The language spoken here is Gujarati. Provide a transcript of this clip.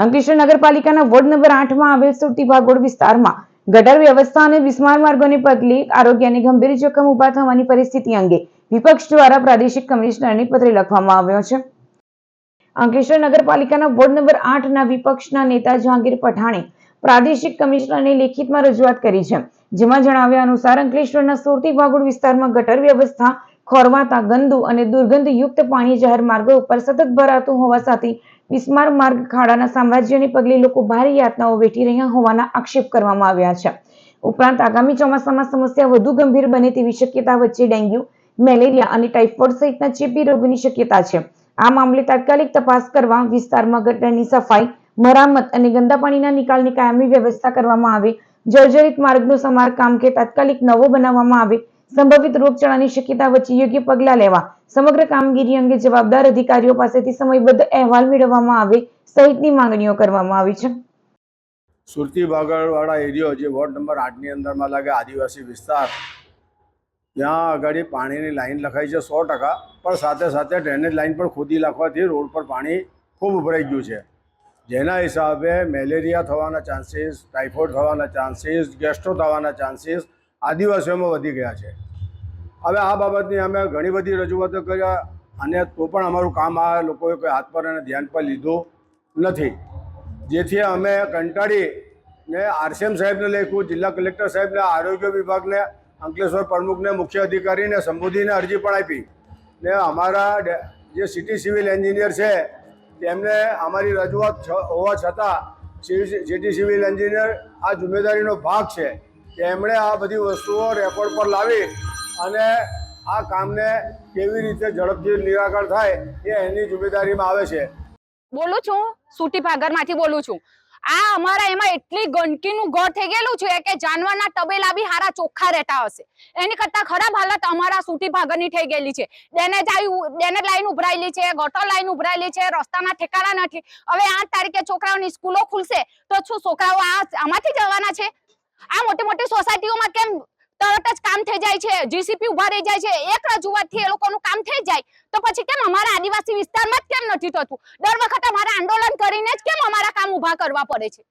અંકલેશ્વર નગરપાલિકાના વોર્ડ નંબર 8 માં આવેલ સુરતી ભાગોળ વિસ્તારમાં ગટર વ્યવસ્થા અને બિસ્માર માર્ગોને પગલે આરોગ્યને ગંભીર જોખમ ઊભા થવાની પરિસ્થિતિ અંગે વિપક્ષ દ્વારા પ્રાદેશિક કમિશનરને પત્ર લખવામાં આવ્યો છે। અંકલેશ્વર નગરપાલિકાના વોર્ડ નંબર 8 ના વિપક્ષના નેતા જહાંગીર પઠાણે પ્રાદેશિક કમિશનરને લેખિતમાં રજૂઆત કરી છે, જેમાં જણાવ્યા અનુસાર અંકલેશ્વરના સુરતી ભાગોળ વિસ્તારમાં ગટર વ્યવસ્થા ખોરવાતા ગંદુ અને દુર્ગંધયુક્ત પાણી જાહેર માર્ગો ઉપર સતત ભરાતું હોવા સાથે બિસ્માર માર્ગ ખાડાના સામ્રાજ્યને પગલે લોકો ભારે યાતનાઓ વેઠી રહ્યા હોવાના આક્ષેપ કરવામાં આવ્યા છે। ઉપરાંત આગામી ચોમાસામાં સમસ્યા વધુ ગંભીર બને તેવી શક્યતા વચ્ચે ડેન્ગ્યુ, મેલેરિયા અને ટાઇફોઇડ સહિતના ચેપી રોગોની શક્યતા છે। આ મામલે તાત્કાલિક તપાસ કરવા, વિસ્તારમાં ગટરની સફાઈ, મરામત અને ગંદા પાણીના નિકાલની કાયમી વ્યવસ્થા કરવામાં આવે, જર્જરિત માર્ગનું સમારકામ કે તાત્કાલિક નવો બનાવવામાં આવે, સંભવિત રોગચાળાની શક્યતા વચ્ચે યોગ્ય પગલાં લેવા, સમગ્ર કામગીરી અંગે જવાબદાર અધિકારીઓ પાસેથી સમયબદ્ધ અહેવાલ મેળવવામાં આવે સહિતની માંગણીઓ કરવામાં આવી છે। સુરતી ભાગળવાળા એરિયો જે વોર્ડ નંબર 8 ની અંદરમાં લાગે આદિવાસી વિસ્તાર, ત્યાં આગળ પાણીની લાઈન લખાઈ છે 100%, પણ સાથે સાથે ડ્રેનેજ લાઈન પણ ખોદી નાખવાથી રોડ પર પાણી ખૂબ ઉભરાઈ ગયું છે, જેના હિસાબે મેલેરિયા થવાના ચાન્સીસ, ટાઇફોઇડ થવાના ચાન્સીસ, ગેસ્ટ્રો થવાના ચાન્સીસ આદિવાસીઓમાં વધી ગયા છે। હવે આ બાબતની અમે ઘણી બધી રજૂઆતો કર્યા અને તો પણ અમારું કામ આ લોકોએ કોઈ હાથ પર અને ધ્યાન પર લીધું નથી, જેથી અમે કંટાળીને આરસીએમ સાહેબને લખ્યું, જિલ્લા કલેક્ટર સાહેબને, આરોગ્ય વિભાગને, અંકલેશ્વર પ્રમુખને, મુખ્ય અધિકારીને સંબોધીને અરજી પણ આપી ને અમારા જે સિટી સિવિલ એન્જિનિયર છે તેમને અમારી રજૂઆત હોવા છતાં સિટી સિવિલ એન્જિનિયર આ જિમ્મેદારીનો ભાગ છે કે એમણે આ બધી વસ્તુઓ રેકોર્ડ પર લાવી અને આ કામને કેવી રીતે ઝડપથી નિરાકરણ થાય એ એની જિમ્મેદારીમાં આવે છે। બોલું છું, સુરતી ભાગરમાંથી બોલું છું। આ અમારા એમાં એટલી ગંદકીનું ઘર થઈ ગયેલું છે કે જાનવરના તબેલા બી હારા ચોખ્ખા રહેતા હશે, એની કરતા ખરાબ હાલત અમારા સુરતી ભાગરની થઈ ગયેલી છે। ડેનેજ લાઈન ઉભરાયેલી છે, ગટર લાઈન ઉભરાયેલી છે, રસ્તાના ઠેકાણા નથી। હવે 8 તારીખે છોકરાઓની સ્કૂલો ખુલશે તો શું છોકરાઓ આમાંથી જવાના છે? આ મોટી મોટી સોસાયટીઓમાં કેમ તરત જ કામ થઈ જાય છે, જીસીપી ઉભા રહી જાય છે, એક રજૂઆતથી એ લોકોનું કામ થઈ જાય તો પછી કેમ અમારા આદિવાસી વિસ્તારમાં જ કેમ નથી થતું? દર વખતે અમારે આંદોલન કરીને જ કેમ અમારા કામ ઉભા કરવા પડે છે?